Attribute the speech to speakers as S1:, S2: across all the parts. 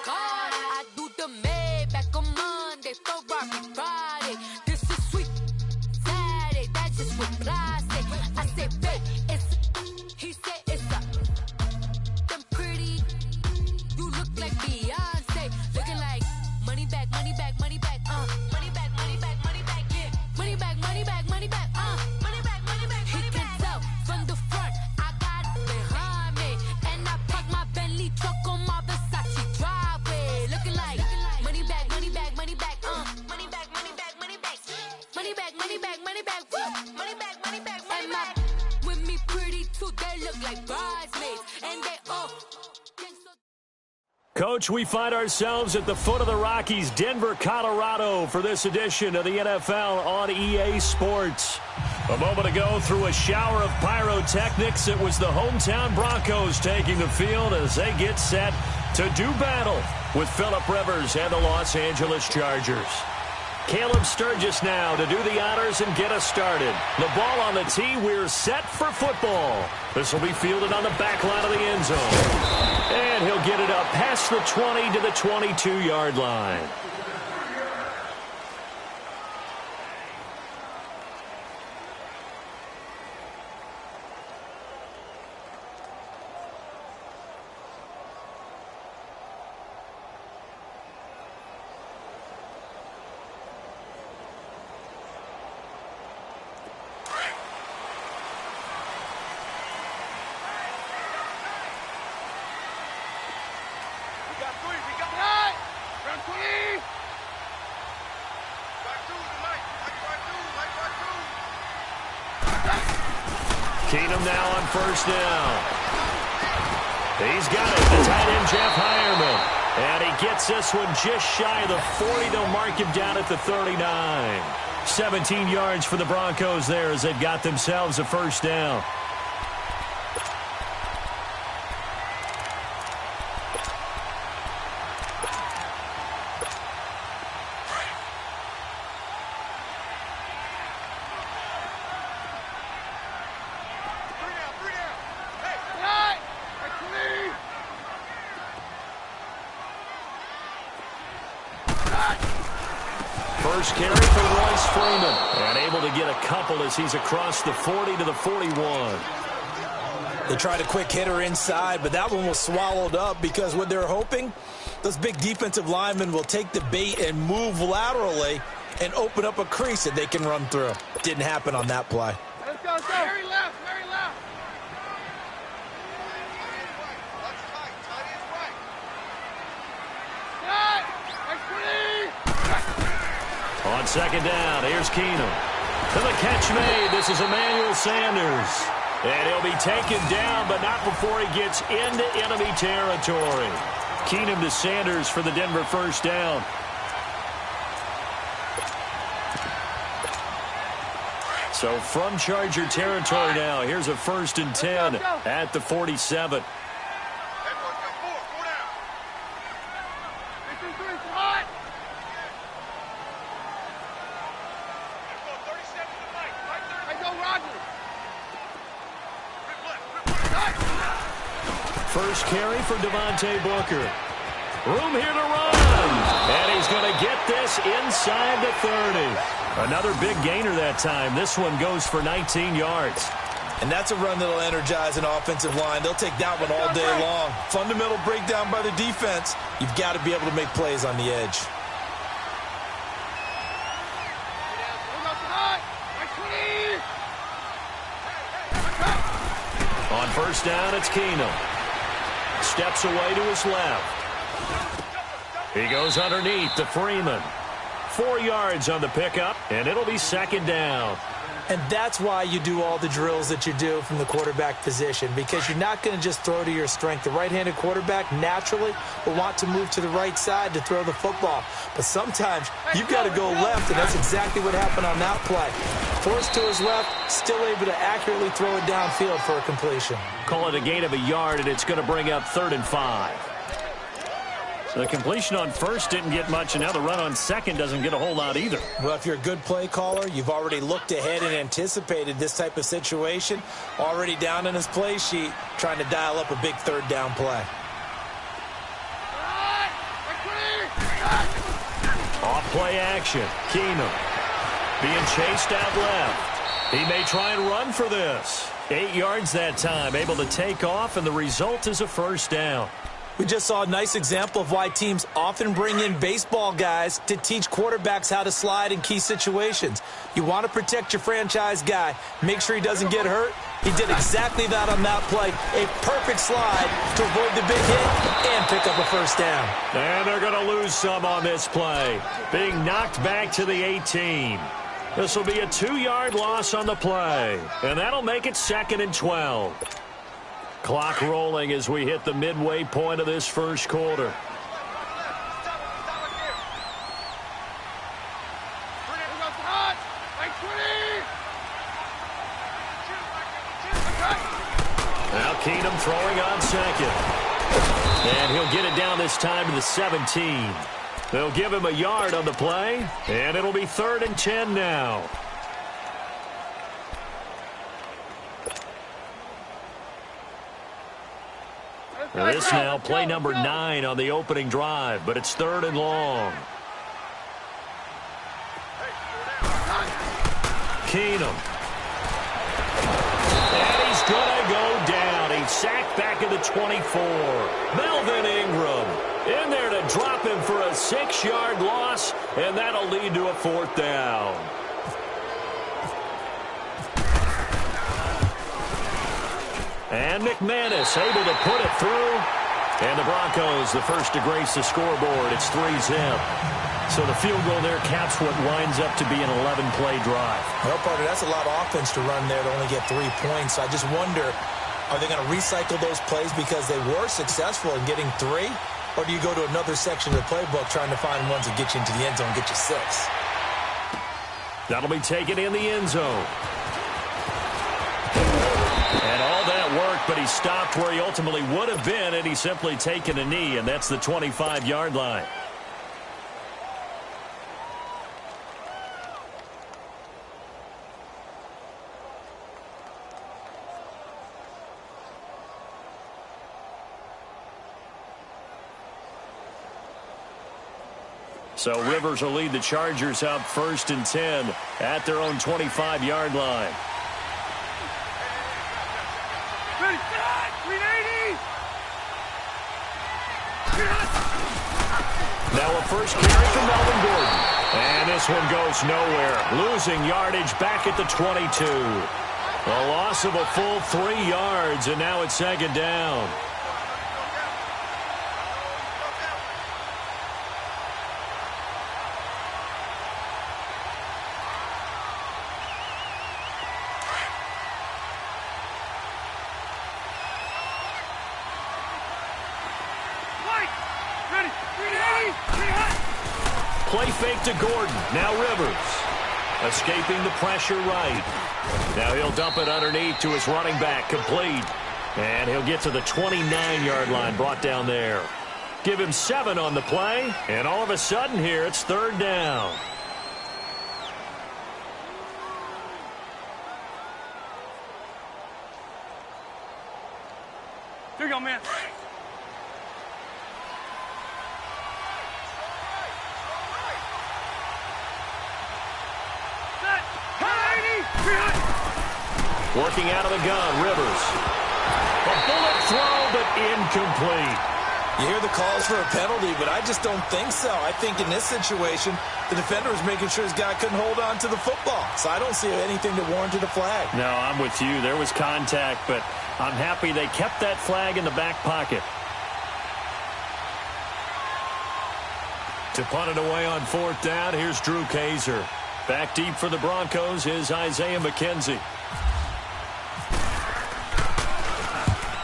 S1: God, I do the Maybach on Monday, Ferrari Friday. This is sweet Saturday, that's just what I say. I say, babe, it's he said it's a them pretty. You look like Beyonce, looking like money back, money back, money back, money back, money back, money back, yeah, money back, money back, money back, money back, money back. He can tell from the front, I got it behind me, and I park my Bentley truck on my Versace driveway, looking like money back, money back, money back, money back, money back, money back, money back, money back, money back, money back, money back, money back. With me pretty too, they look like bridesmaids, and they all.
S2: Coach, we find ourselves at the foot of the Rockies, Denver, Colorado, for this edition of the NFL on EA Sports. A moment ago, through a shower of pyrotechnics, it was the hometown Broncos taking the field as they get set to do battle with Phillip Rivers and the Los Angeles Chargers. Caleb Sturgis now to do the honors and get us started. The ball on the tee, we're set for football. This will be fielded on the back line of the end zone. And he'll get it up past the 20 to the 22-yard line. Keenum now on first down. He's got it, the tight end Jeff Heuerman. And he gets this one just shy of the 40. They'll mark him down at the 39. 17 yards for the Broncos there as they've got themselves a first down. First carry for Royce Freeman. And able to get a couple as he's across the 40 to the 41.
S3: They tried a quick hitter inside, but that one was swallowed up because what they're hoping, those big defensive linemen will take the bait and move laterally and open up a crease that they can run through. Didn't happen on that play.
S4: Let's go, Very left, very left.
S2: On second down, here's Keenum. To the catch made, this is Emmanuel Sanders. And he'll be taken down, but not before he gets into enemy territory. Keenum to Sanders for the Denver first down. So from Charger territory now, here's a 1st and 10 at the 47. First carry for Devontae Booker. Room here to run. And he's going to get this inside the 30. Another big gainer that time. This one goes for 19 yards.
S3: And that's a run that'll energize an offensive line. They'll take that one all day long. Fundamental breakdown by the defense. You've got to be able to make plays on the edge.
S2: On first down, it's Keenum. Steps away to his left. He goes underneath to Freeman. 4 yards on the pickup, and it'll be second down.
S3: And that's why you do all the drills that you do from the quarterback position, because you're not going to just throw to your strength. The right-handed quarterback naturally will want to move to the right side to throw the football. But sometimes you've got to go left, and that's exactly what happened on that play. Forced to his left, still able to accurately throw it downfield for a completion.
S2: Call it a gain of a yard, and it's going to bring up 3rd and 5. So the completion on first didn't get much, and now the run on second doesn't get a whole lot either.
S3: Well, if you're a good play caller, you've already looked ahead and anticipated this type of situation. Already down in his play sheet, trying to dial up a big 3rd down play.
S2: Play action. Keenum being chased out left. He may try and run for this. 8 yards that time, able to take off, and the result is a first down.
S3: We just saw a nice example of why teams often bring in baseball guys to teach quarterbacks how to slide in key situations. You want to protect your franchise guy. Make sure he doesn't get hurt. He did exactly that on that play. A perfect slide to avoid the big hit and pick up a first down.
S2: And they're going to lose some on this play. Being knocked back to the 18. This will be a 2-yard loss on the play. And that'll make it 2nd and 12. Clock rolling as we hit the midway point of this first quarter. Now Keenum throwing on second. And he'll get it down this time to the 17. They'll give him a yard on the play, and it'll be 3rd and 10 now. This now play number 9 on the opening drive, but it's 3rd and long. Keenum. And he's going to go down. He's sacked back at the 24. Melvin Ingram in there to drop him for a 6-yard loss, and that'll lead to a 4th down. And McManus able to put it through. And the Broncos, the first to grace the scoreboard. It's 3-zip. So the field goal there caps what winds up to be an 11-play drive.
S3: Well, partner, that's a lot of offense to run there to only get 3 points. So I just wonder, are they going to recycle those plays because they were successful in getting 3? Or do you go to another section of the playbook trying to find ones that get you into the end zone and get you 6?
S2: That'll be taken in the end zone. And all that work, but he stopped where he ultimately would have been, and he's simply taken a knee, and that's the 25-yard line. So Rivers will lead the Chargers out 1st and 10 at their own 25-yard line. Now a first carry from Melvin Gordon. And this one goes nowhere. Losing yardage back at the 22. A loss of a full 3 yards, and now it's 2nd down. Play fake to Gordon. Now Rivers. Escaping the pressure right. Now he'll dump it underneath to his running back. Complete. And he'll get to the 29-yard line. Brought down there. Give him 7 on the play. And all of a sudden here, it's 3rd down.
S4: Here you go, man.
S2: Working out of the gun, Rivers. A bullet throw, but incomplete.
S3: You hear the calls for a penalty, but I just don't think so. I think in this situation, the defender was making sure his guy couldn't hold on to the football. So I don't see anything that warranted a flag.
S2: No, I'm with you. There was contact, but I'm happy they kept that flag in the back pocket. To punt it away on 4th down, here's Drew Kaiser. Back deep for the Broncos is Isaiah McKenzie.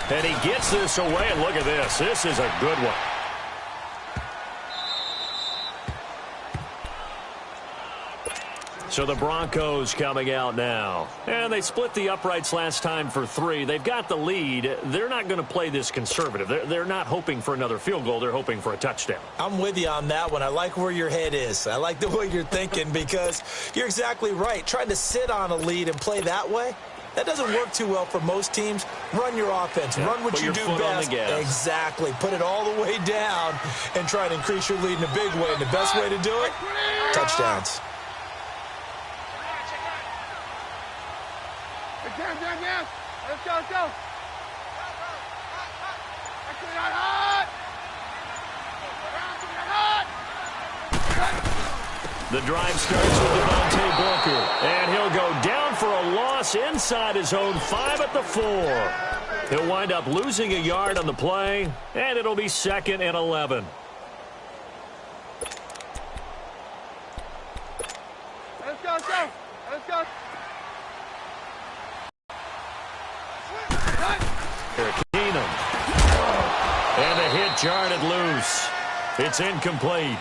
S2: And he gets this away, and look at this. This is a good one. So the Broncos coming out now. And they split the uprights last time for 3. They've got the lead. They're not going to play this conservative. They're not hoping for another field goal. They're hoping for a touchdown.
S3: I'm with you on that one. I like where your head is. I like the way you're thinking because you're exactly right. Trying to sit on a lead and play that way, That doesn't work too well for most teams. Run your offense. Run what you do best. Exactly. Put it all the way down and try to increase your lead in a big way. And the best way to do it, touchdowns.
S4: Down. Let's go.
S2: The drive starts with Devontae Booker, and he'll go down for a loss inside his own 5 at the 4. He'll wind up losing a yard on the play, and it'll be 2nd and 11.
S4: Let's go.
S2: Keenum. And the hit jarred loose. It's incomplete.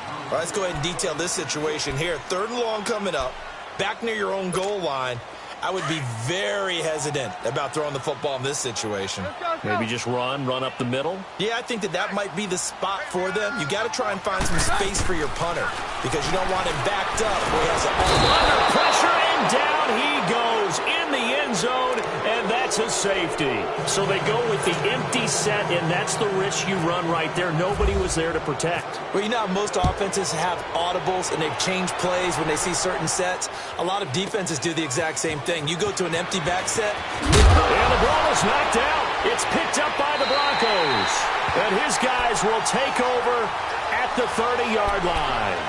S3: All right, let's go ahead and detail this situation here. 3rd and long coming up, back near your own goal line. I would be very hesitant about throwing the football in this situation.
S2: Maybe just run up the middle?
S3: Yeah, I think that might be the spot for them. You got to try and find some space for your punter because you don't want him backed up where he has
S2: under pressure, and down he goes in the end zone, and that's a safety. So they go with the empty set, and that's the risk you run right there. Nobody was there to protect.
S3: Well, you know how most offenses have audibles, and they've changed plays when they see certain sets. A lot of defenses do the exact same thing. You go to an empty back set.
S2: And the ball is knocked out. It's picked up by the Broncos. And his guys will take over at the 30-yard line.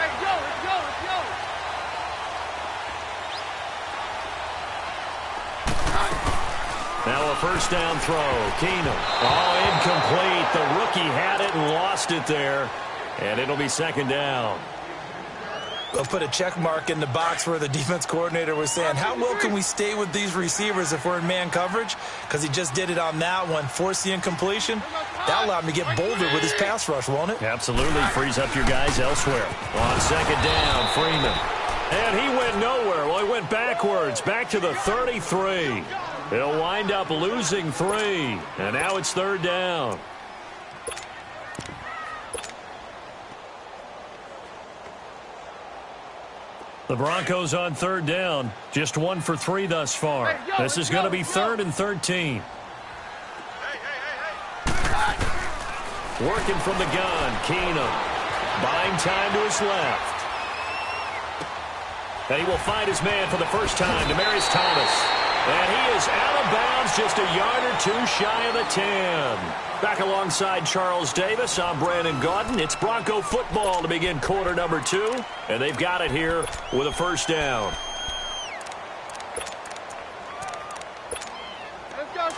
S4: Hey, let's go.
S2: Now a first down throw. Keenum. Oh, incomplete. The rookie had it and lost it there. And it'll be 2nd down.
S3: They'll put a check mark in the box where the defense coordinator was saying, how well can we stay with these receivers if we're in man coverage? Because he just did it on that one, forced the incompletion. That allowed him to get bolder with his pass rush, won't it?
S2: Absolutely. Frees up your guys elsewhere. On 2nd down, Freeman. And he went nowhere. Well, he went backwards, back to the 33. He'll wind up losing 3. And now it's 3rd down. The Broncos on 3rd down. Just 1 for 3 thus far. This is going to be 3rd and 13. Working from the gun, Keenum. Buying time to his left. And he will find his man for the first time, Demaryius Thomas. And he is out of bounds, just a yard or 2 shy of the 10. Back alongside Charles Davis, I'm Brandon Gaudin. It's Bronco football to begin quarter number 2. And they've got it here with a first down.
S4: Let's go.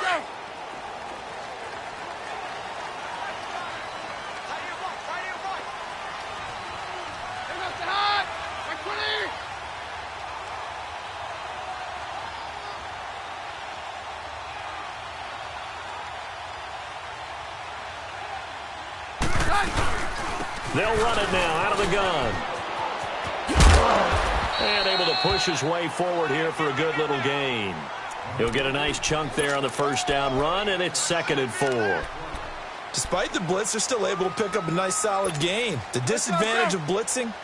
S2: They'll run it now out of the gun. And able to push his way forward here for a good little gain. He'll get a nice chunk there on the first down run, and it's 2nd and 4.
S3: Despite the blitz, they're still able to pick up a nice solid gain. The disadvantage of blitzing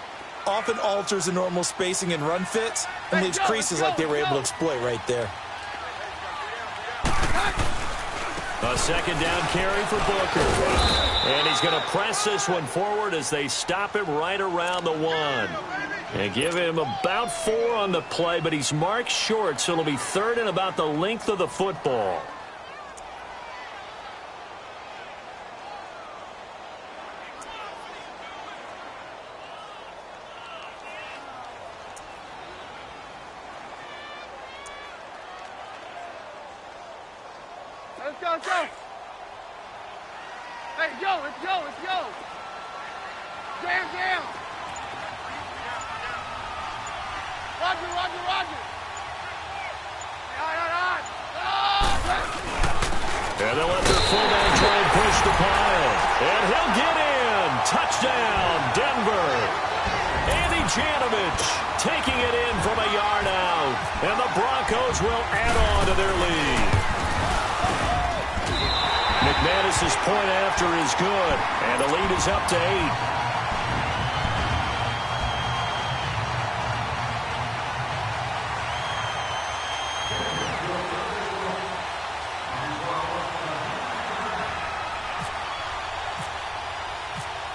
S3: often alters the normal spacing and run fits and leaves creases like they were able to exploit right there.
S2: A 2nd down carry for Booker. And he's going to press this one forward as they stop him right around the 1. And give him about 4 on the play, but he's marked short, so it'll be 3rd and about the length of the football.
S4: Let's go. Hey, let's go. Jam. Roger.
S2: And they'll let their fullback try and push the pile. And he'll get in. Touchdown, Denver. Andy Janovich taking it in from a yard out. And the Broncos will add on to their lead. McManus's point after is good. And the lead is up to 8.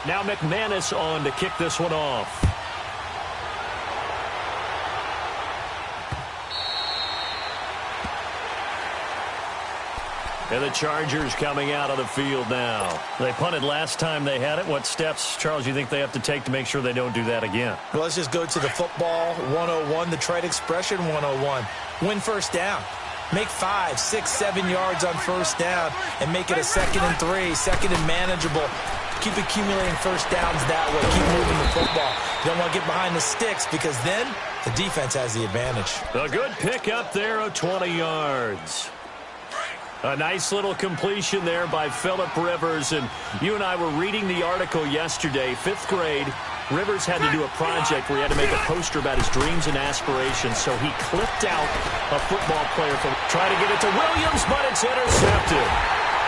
S2: Now McManus on to kick this one off. And the Chargers coming out of the field now. They punted last time they had it. What steps, Charles, you think they have to take to make sure they don't do that again?
S3: Well, let's just go to the football 101, the trite expression 101. Win first down. Make 5, 6, 7 yards on first down and make it a 2nd and 3, 2nd and manageable. Keep accumulating first downs that way. Keep moving the football. You don't want to get behind the sticks because then the defense has the advantage.
S2: A good pick up there of 20 yards. A nice little completion there by Phillip Rivers. And you and I were reading the article yesterday, 5th grade. Rivers had to do a project where he had to make a poster about his dreams and aspirations. So he clipped out a football player from trying to get it to Williams, but it's intercepted.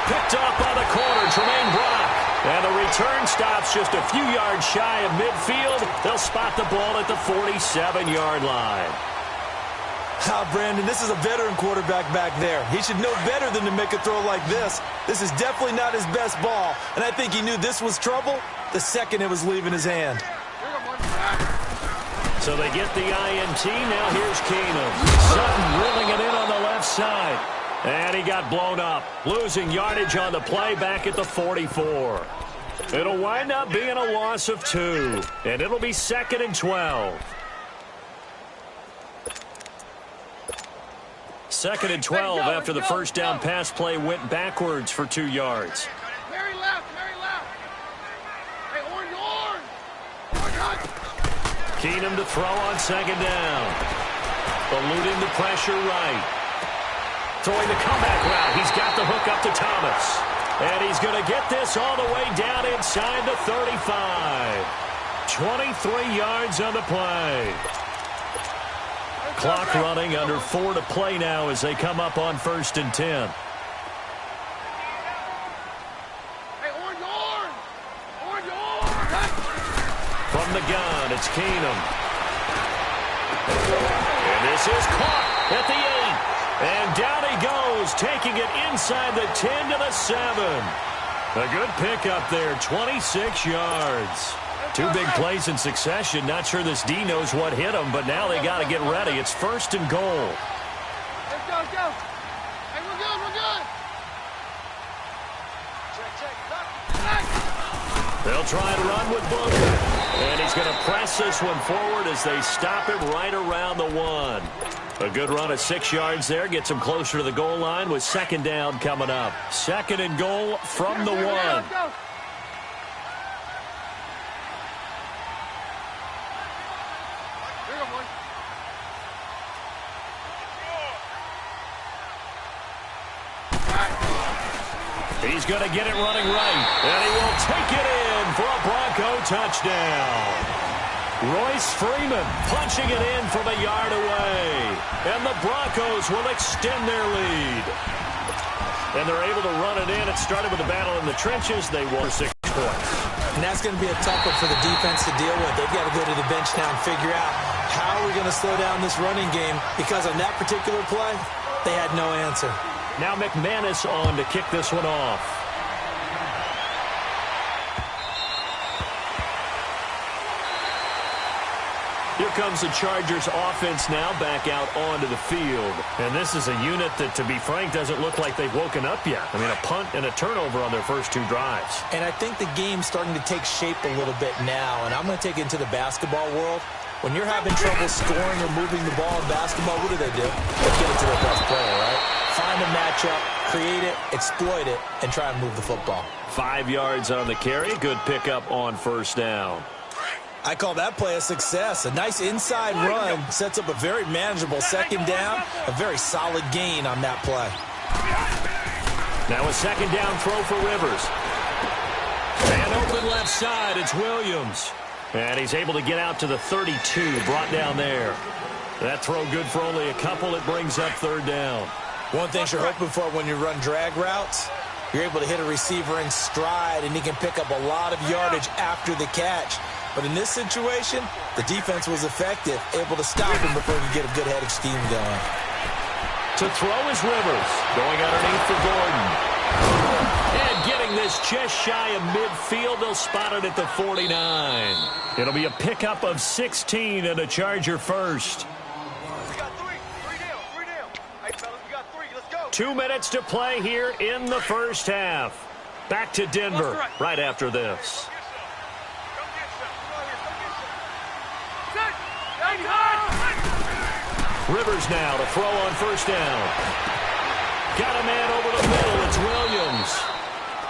S2: Picked up by the corner, Tremaine Brock. And the return stops just a few yards shy of midfield. They'll spot the ball at the 47-yard line.
S3: Brandon, this is a veteran quarterback back there. He should know better than to make a throw like this. This is definitely not his best ball, and I think he knew this was trouble the second it was leaving his hand.
S2: So they get the INT. Now here's Keenum. Sutton drilling it in on the left side. And he got blown up, losing yardage on the play back at the 44. It'll wind up being a loss of 2, and it'll be 2nd and 12. 2nd and 12 after the first down pass play went backwards for 2 yards.
S4: Very left, very left. Hey, orange.
S2: Keenum to throw on 2nd down. Eluding the pressure right. Throwing the comeback route. He's got the hook up to Thomas. And he's going to get this all the way down inside the 35. 23 yards on the play. Clock running, under 4 to play now as they come up on 1st and 10.
S4: Hey, orange.
S2: From the gun, it's Keenum. And this is caught at the 8. And down he goes, taking it inside the 10 to the 7. A good pickup there, 26 yards. 2 big plays in succession. Not sure this D knows what hit him, but now they got to get ready. It's 1st and goal.
S4: Let's go. Hey, we're good. Check.
S2: They'll try and run with Booker. And he's going to press this one forward as they stop him right around the 1. A good run of 6 yards there. Gets him closer to the goal line with 2nd down coming up. 2nd and goal from the 1.
S4: Let's go.
S2: He's going to get it running right. And he will take it in for a Bronco touchdown. Royce Freeman punching it in from a yard away. And the Broncos will extend their lead. And they're able to run it in. It started with a battle in the trenches. They won 6 points.
S3: And that's going to be a tough one for the defense to deal with. They've got to go to the bench now and figure out how we're going to slow down this running game, because on that particular play, they had no answer.
S2: Now McManus on to kick this one off. Here comes the Chargers offense now back out onto the field. And this is a unit that, to be frank, doesn't look like they've woken up yet. I mean, a punt and a turnover on their first 2 drives.
S3: And I think the game's starting to take shape a little bit now. And I'm going to take it into the basketball world. When you're having trouble scoring or moving the ball in basketball, what do? They get it to their best player, right? Find a matchup, create it, exploit it, and try and move the football.
S2: 5 yards on the carry. Good pickup on first down.
S3: I call that play a success. A nice inside run sets up a very manageable 2nd down, a very solid gain on that play.
S2: Now a 2nd down throw for Rivers. And open left side, it's Williams. And he's able to get out to the 32, brought down there. That throw good for only a couple. It brings up 3rd down.
S3: One thing you're hoping for when you run drag routes, you're able to hit a receiver in stride, and he can pick up a lot of yardage after the catch. But in this situation, the defense was effective, able to stop him before he could get a good head of steam going.
S2: To throw is Rivers, going underneath for Gordon. And getting this is just shy of midfield. They'll spot it at the 49. It'll be a pickup of 16 and a Charger first.
S4: We got three. Three down. Three down. Hey, fellas, we got three. Let's go.
S2: 2 minutes to play here in the first half. Back to Denver right after this.
S4: Come get some. Come on here. Come get some.
S2: Rivers now to throw on first down. Got a man over the middle. It's Williams.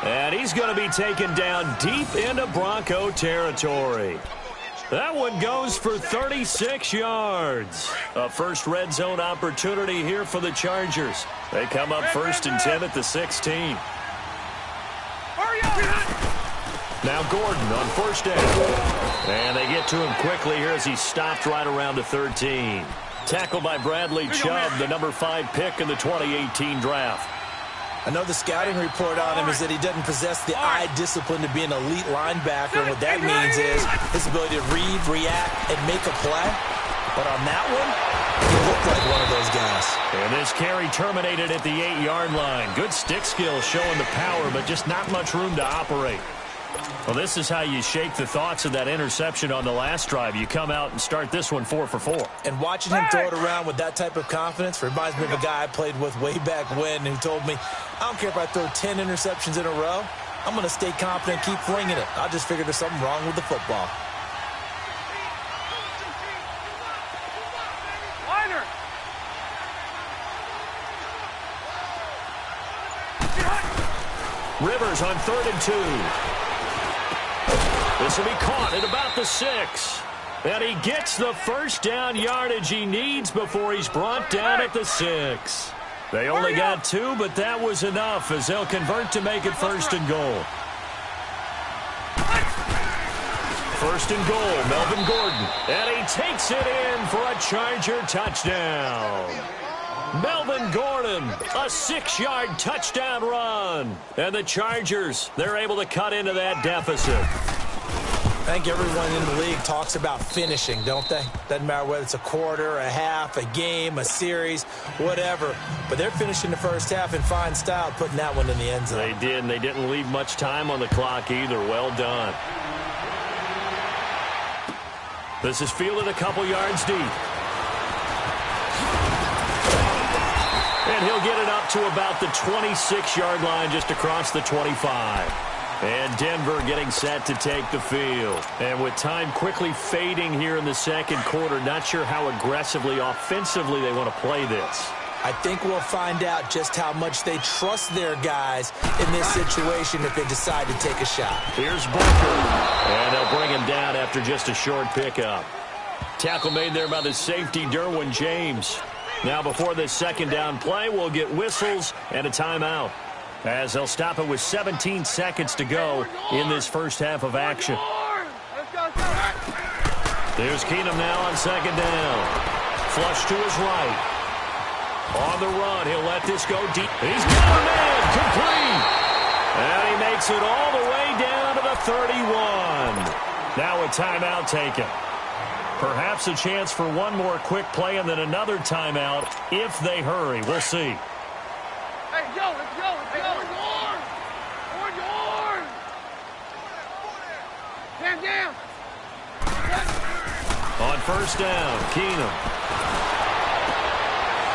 S2: And he's going to be taken down deep into Bronco territory. That one goes for 36 yards. A first red zone opportunity here for the Chargers. They come up first and 10 at the 16.
S4: Hurry up.
S2: Now Gordon on first down. And they get to him quickly here as he's stopped right around the 13. Tackled by Bradley Chubb, the number 5 pick in the 2018 draft.
S3: I know the scouting report on him is that he doesn't possess the eye discipline to be an elite linebacker. And what that means is his ability to read, react, and make a play. But on that one, he looked like one of those guys.
S2: And this carry terminated at the 8-yard line. Good stick skills showing the power, but just not much room to operate. Well, this is how you shake the thoughts of that interception on the last drive. You come out and start this one 4 for 4.
S3: And watching him throw it around with that type of confidence reminds me of a guy I played with way back when who told me, I don't care if I throw 10 interceptions in a row. I'm going to stay confident and keep flinging it. I just figured there's something wrong with the football.
S4: Liner.
S2: Rivers on 3rd and 2. This will be caught at about the 6. And he gets the first down yardage he needs before he's brought down at the 6. They only got 2, but that was enough as they'll convert to make it 1st and goal. 1st and goal, Melvin Gordon. And he takes it in for a Charger touchdown. Melvin Gordon, a 6-yard touchdown run. And the Chargers, they're able to cut into that deficit.
S3: I think everyone in the league talks about finishing, don't they? Doesn't matter whether it's a quarter, a half, a game, a series, whatever. But they're finishing the first half in fine style, putting that one in the end zone.
S2: They did, and they didn't leave much time on the clock either. Well done. This is fielded a couple yards deep. And he'll get it up to about the 26-yard line just across the 25. And Denver getting set to take the field. And with time quickly fading here in the second quarter, not sure how aggressively, offensively they want to play this.
S3: I think we'll find out just how much they trust their guys in this situation if they decide to take a shot.
S2: Here's Booker. And they'll bring him down after just a short pickup. Tackle made there by the safety, Derwin James. Now before this second down play, we'll get whistles and a timeout, as they'll stop it with 17 seconds to go in this first half of action. There's Keenum now on second down. Flush to his right. On the run, he'll let this go deep. He's got a man, complete. And he makes it all the way down to the 31. Now a timeout taken. Perhaps a chance for one more quick play and then another timeout if they hurry. We'll see.
S4: Hey, yo, let's go, let's go. On yours. Stand down.
S2: On first down, Keenum.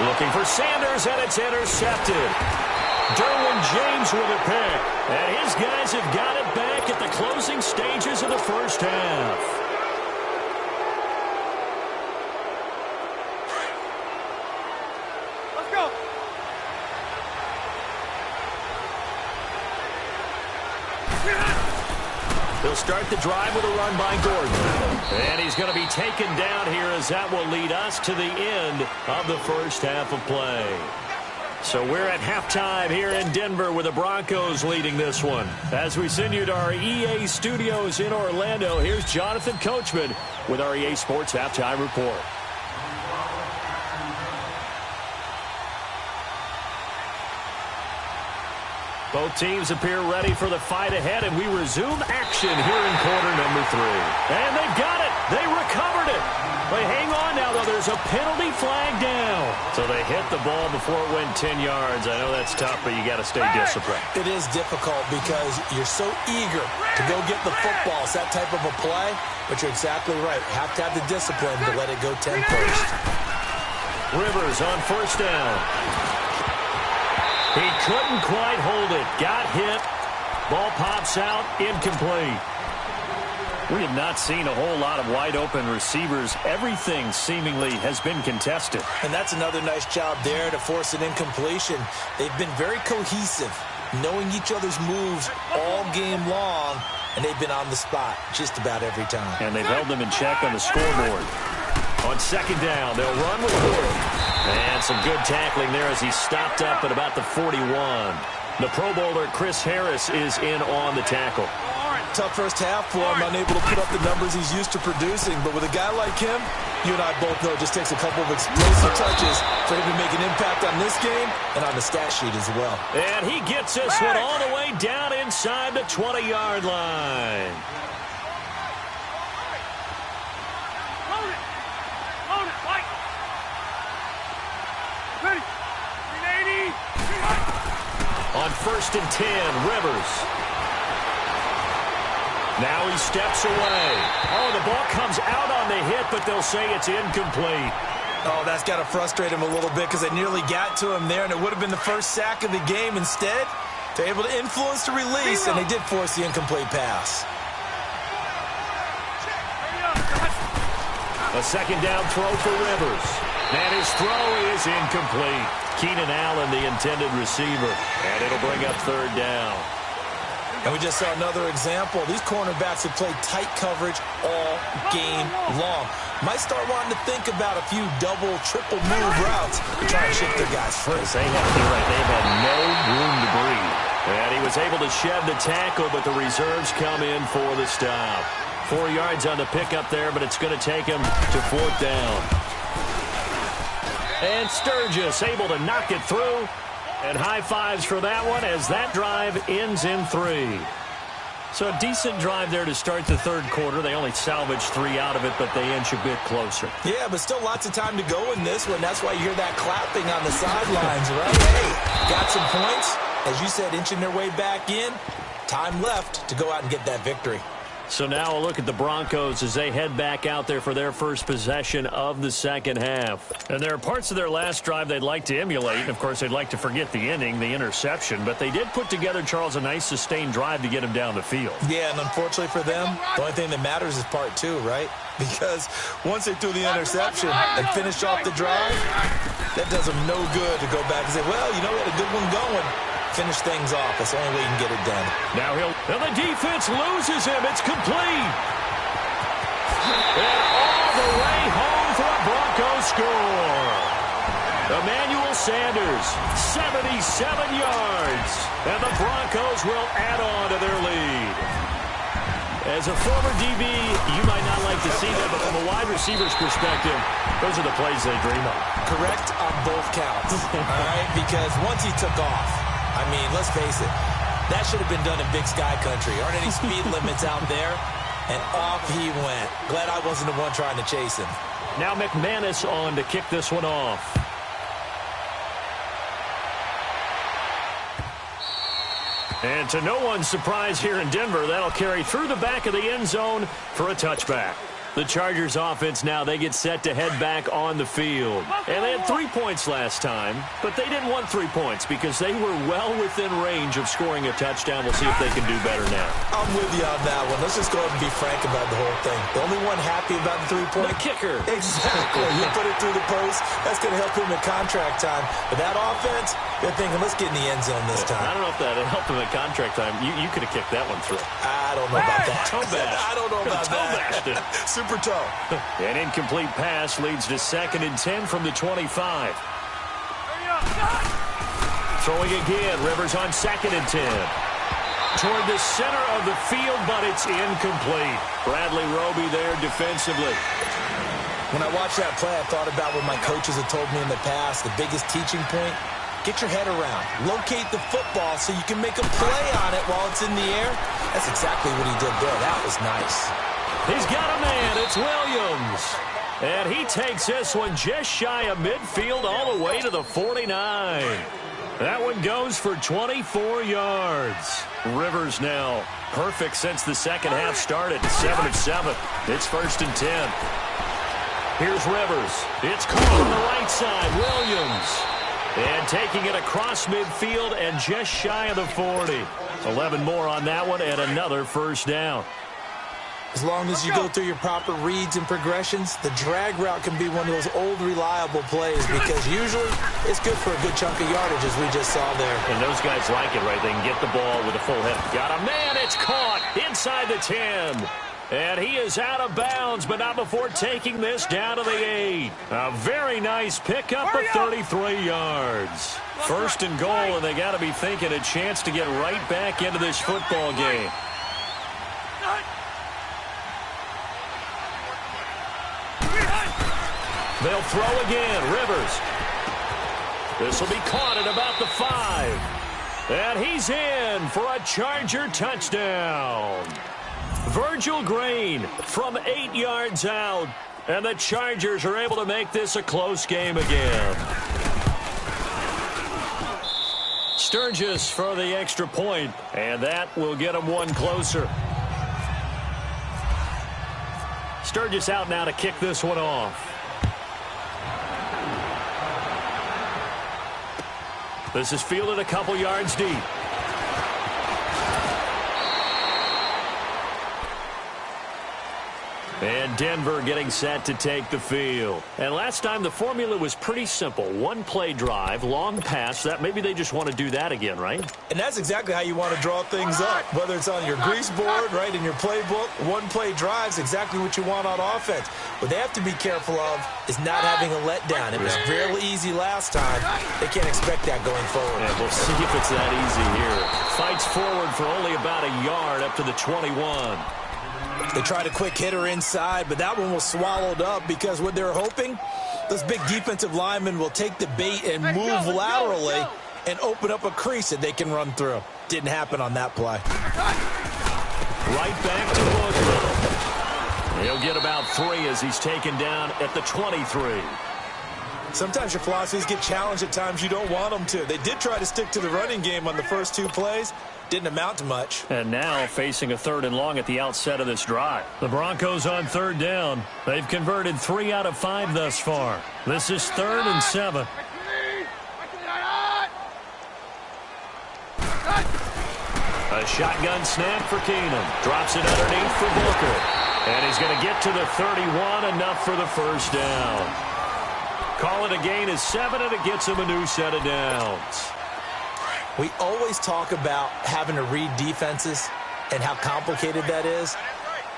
S2: Looking for Sanders, and it's intercepted. Derwin James with a pick. And his guys have got it back at the closing stages of the first half. He'll start the drive with a run by Gordon. And he's going to be taken down here as that will lead us to the end of the first half of play. So we're at halftime here in Denver with the Broncos leading this one. As we send you to our EA studios in Orlando, here's Jonathan Coachman with our EA Sports Halftime Report. Both teams appear ready for the fight ahead, and we resume action here in quarter number 3. And they've got it. They recovered it. But hang on now, though. There's a penalty flag down. So they hit the ball before it went 10 yards. I know that's tough, but you got to stay disciplined.
S3: It is difficult because you're so eager to go get the football. It's that type of a play, but you're exactly right. You have to have the discipline to let it go 10 first.
S2: Rivers on first down. He couldn't quite hold it. Got hit. Ball pops out. Incomplete. We have not seen a whole lot of wide-open receivers. Everything seemingly has been contested.
S3: And that's another nice job there to force an incompletion. They've been very cohesive, knowing each other's moves all game long, and they've been on the spot just about every time.
S2: And they've held them in check on the scoreboard. On second down, they'll run with it. And some good tackling there as he stopped up at about the 41. The Pro Bowler Chris Harris is in on the tackle.
S3: Tough first half for him, unable to put up the numbers he's used to producing. But with a guy like him, you and I both know it just takes a couple of explosive touches for him to make an impact on this game and on the stat sheet as well.
S2: And he gets this one all the way down inside the 20-yard line.
S4: Ready. 380.
S2: On first and 10, Rivers. Now he steps away. Oh, the ball comes out on the hit, but they'll say it's incomplete.
S3: Oh, that's got to frustrate him a little bit because they nearly got to him there, and it would have been the first sack of the game. Instead, they're able to influence the release, and they did force the incomplete pass.
S2: A second down throw for Rivers. And his throw is incomplete. Keenan Allen, the intended receiver. And it'll bring up third down.
S3: And we just saw another example. These cornerbacks have played tight coverage all game long. Might start wanting to think about a few double, triple move routes to try and shift their guys free.
S2: They have to be right. They've had no room to breathe. And he was able to shed the tackle, but the reserves come in for the stop. 4 yards on the pickup there, but it's going to take him to fourth down. And Sturgis able to knock it through. And high fives for that one as that drive ends in 3. So a decent drive there to start the third quarter. They only salvaged 3 out of it, but they inch a bit closer.
S3: Yeah, but still lots of time to go in this one. That's why you hear that clapping on the sidelines, right? Hey, got some points. As you said, inching their way back in. Time left to go out and get that victory.
S2: So now a look at the Broncos as they head back out there for their first possession of the second half. And there are parts of their last drive they'd like to emulate. And, of course, they'd like to forget the inning, the interception. But they did put together, Charles, a nice sustained drive to get him down the field.
S3: Yeah, and unfortunately for them, the only thing that matters is part 2, right? Because once they threw the interception and finished off the drive, that does them no good to go back and say, well, you know, we had a good one going. Finish things off. That's the only way you can get it done.
S2: Now the defense loses him. It's complete. And all the way home for a Broncos score. Emmanuel Sanders, 77 yards. And the Broncos will add on to their lead. As a former DB, you might not like to see that, but from a wide receiver's perspective, those are the plays they dream of.
S3: Correct on both counts. All right? Because once he took off, I mean, let's face it, that should have been done in Big Sky Country. Aren't any speed limits out there? And off he went. Glad I wasn't the one trying to chase him.
S2: Now McManus on to kick this one off. And to no one's surprise here in Denver, that'll carry through the back of the end zone for a touchback. The Chargers offense now, they get set to head back on the field. And they had 3 points last time, but they didn't want 3 points because they were well within range of scoring a touchdown. We'll see if they can do better now.
S3: I'm with you on that one. Let's just go ahead and be frank about the whole thing. The only one happy about the 3-point?
S2: The kicker.
S3: Exactly. You put it through the post. That's going to help him in contract time. But that offense, they're thinking, let's get in the end zone this time.
S2: I don't know if that helped him at contract time. You could have kicked that one through.
S3: I don't know about that.
S2: Toe bash.
S3: I don't know about that. Super toe.
S2: An incomplete pass leads to 2nd and 10 from the 25. Throwing again. Rivers on 2nd and 10. Toward the center of the field, but it's incomplete. Bradley Roby there defensively.
S3: When I watched that play, I thought about what my coaches had told me in the past. The biggest teaching point, Get your head around. Locate the football so you can make a play on it while it's in the air. That's exactly what he did there. That was nice.
S2: He's got a man. It's Williams. And he takes this one just shy of midfield all the way to the 49. That one goes for 24 yards. Rivers now perfect since the second half started. 7 of 7. It's 1st and 10. Here's Rivers. It's caught on the right side. Williams. And taking it across midfield and just shy of the 40. 11 more on that one and another first down.
S3: As long as you go through your proper reads and progressions, the drag route can be one of those old reliable plays because usually it's good for a good chunk of yardage as we just saw there.
S2: And those guys like it, right? They can get the ball with a full head. Got a man. It's caught inside the 10. And he is out of bounds, but not before taking this down to the 8. A very nice pickup of 33 yards. 1st and goal, and they got to be thinking a chance to get right back into this football game. They'll throw again. Rivers. This will be caught at about the 5. And he's in for a Charger touchdown. Virgil Green from 8 yards out. And the Chargers are able to make this a close game again. Sturgis for the extra point, and that will get them one closer. Sturgis out now to kick this one off. This is fielded a couple yards deep. And Denver getting set to take the field. And last time the formula was pretty simple. One play drive, long pass. That maybe they just want to do that again, right?
S3: And that's exactly how you want to draw things up. Whether it's on your grease board, right, in your playbook, one play drive is exactly what you want on offense. What they have to be careful of is not having a letdown. It was fairly easy last time. They can't expect that going forward.
S2: And we'll see if it's that easy here. Fights forward for only about a yard up to the 21.
S3: They tried a quick hitter inside, but that one was swallowed up because what they're hoping, those big defensive linemen will take the bait and move laterally and open up a crease that they can run through. Didn't happen on that play.
S2: Right back to Woodrow. He'll get about 3 as he's taken down at the 23.
S3: Sometimes your philosophies get challenged at times you don't want them to. They did try to stick to the running game on the first 2 plays. Didn't amount to much.
S2: And now facing a 3rd and long at the outset of this drive. The Broncos on 3rd down. They've converted 3 out of 5 thus far. This is 3rd and 7. A shotgun snap for Keenum. Drops it underneath for Booker. And he's going to get to the 31, enough for the first down. Call it a gain of 7, and it gets him a new set of downs.
S3: We always talk about having to read defenses and how complicated that is.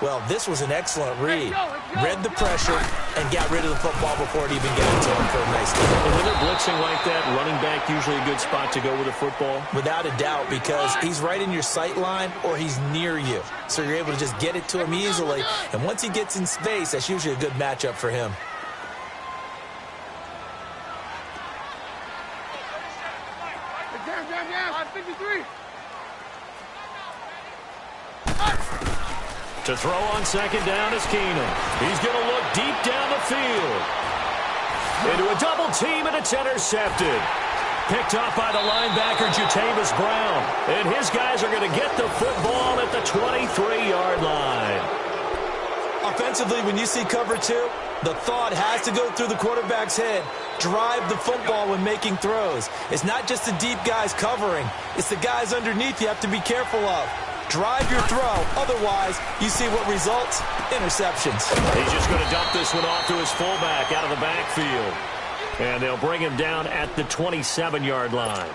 S3: Well, this was an excellent read. Read the pressure and got rid of the football before it even got into him for a nice game.
S2: And when they're blitzing like that, running back usually a good spot to go with the football?
S3: Without a doubt, because he's right in your sight line or he's near you. So you're able to just get it to him easily. And once he gets in space, that's usually a good matchup for him.
S2: To throw on 2nd down is Keenum. He's going to look deep down the field. Into a double team, and it's intercepted. Picked up by the linebacker, Jatavis Brown. And his guys are going to get the football at the 23-yard line.
S3: Offensively, when you see cover 2, the thought has to go through the quarterback's head. Drive the football when making throws. It's not just the deep guys covering. It's the guys underneath you have to be careful of. Drive your throw. Otherwise, you see what results? Interceptions.
S2: He's just going to dump this one off to his fullback out of the backfield. And they'll bring him down at the 27-yard line.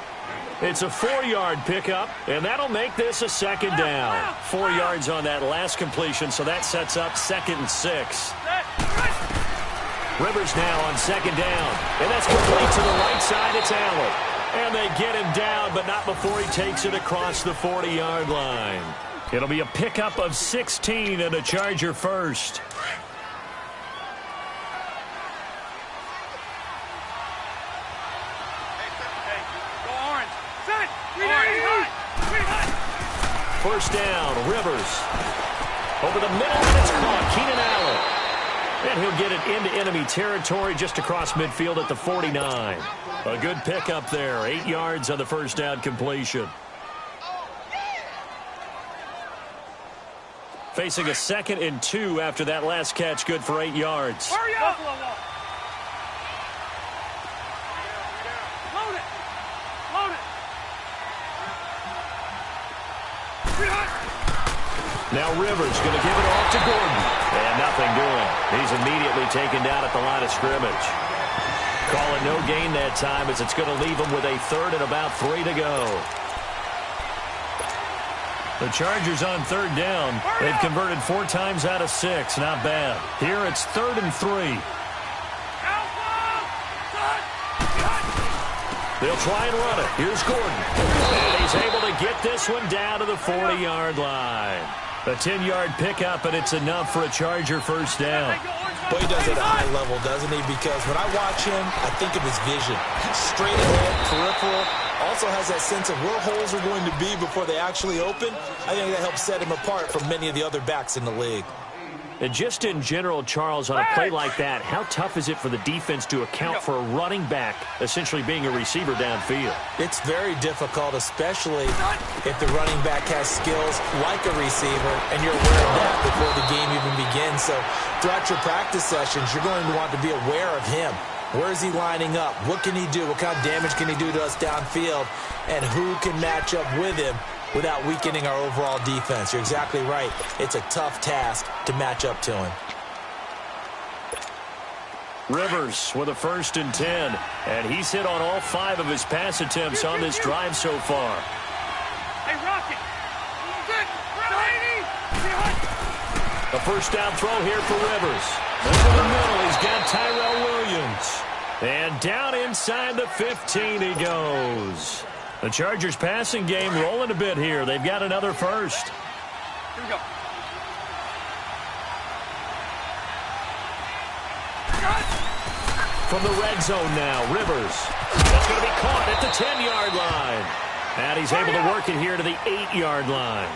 S2: It's a 4-yard pickup, and that'll make this a 2nd down. 4 yards on that last completion, so that sets up 2nd and 6. Rivers now on 2nd down, and that's complete to the right side. It's Allen. And they get him down, but not before he takes it across the 40-yard line. It'll be a pickup of 16 and a Charger first. first down. Rivers. Over the middle, and it's caught. Keenan Allen. And he'll get it into enemy territory just across midfield at the 49. A good pickup there. 8 yards on the first down completion. Facing a 2nd and 2 after that last catch. Good for 8 yards.
S4: Hurry up! Load it! Load it!
S2: Now Rivers going to give it off to Gordon. And nothing doing. He's immediately taken down at the line of scrimmage. Call it no gain that time as it's going to leave him with a 3rd and about 3 to go. The Chargers on 3rd down. They've converted 4 times out of 6. Not bad. Here it's 3rd and 3. They'll try and run it. Here's Gordon. And he's able to get this one down to the 40-yard line. A 10-yard pickup, and it's enough for a Charger first down.
S3: Boy, he does it at a high level, doesn't he? Because when I watch him, I think of his vision. Straight ahead, peripheral. Also has that sense of where holes are going to be before they actually open. I think that helps set him apart from many of the other backs in the league.
S2: And just in general, Charles, on a play like that, how tough is it for the defense to account for a running back essentially being a receiver downfield?
S3: It's very difficult, especially if the running back has skills like a receiver, and you're aware of that before the game even begins. So throughout your practice sessions, you're going to want to be aware of him. Where is he lining up? What can he do? What kind of damage can he do to us downfield? And who can match up with him without weakening our overall defense? You're exactly right. It's a tough task to match up to him.
S2: Rivers with a 1st and 10. And he's hit on all 5 of his pass attempts on this drive so far.
S4: Hey, Rocket!
S2: A first down throw here for Rivers. Over the middle, he's got Tyrell Williams. And down inside the 15 he goes. The Chargers passing game rolling a bit here. They've got another first.
S4: Here we go.
S2: From the red zone now, Rivers. That's going to be caught at the 10-yard line. And he's able to work it here to the 8-yard line.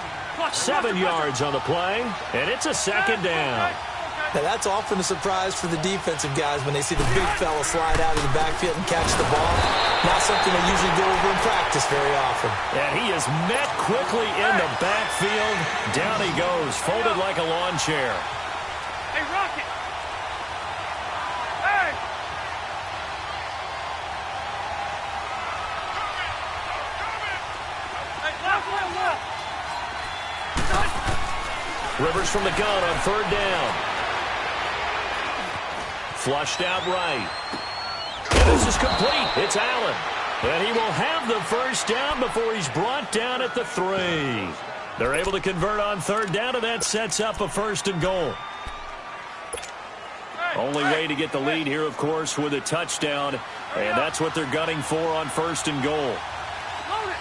S2: 7 yards on the play, and it's a 2nd down.
S3: Now, that's often a surprise for the defensive guys when they see the big fella slide out of the backfield and catch the ball. Not something they usually go over in practice very often.
S2: And he is met quickly in the backfield. Down he goes, folded like a lawn chair.
S4: Hey, Rocket! Hey!
S2: Rivers from the gun on 3rd down. Flushed out right. And this is complete. It's Allen. And he will have the first down before he's brought down at the 3. They're able to convert on 3rd down, and that sets up a 1st and goal. Only way to get the lead here, of course, with a touchdown. And that's what they're gunning for on 1st and goal.
S4: Load it!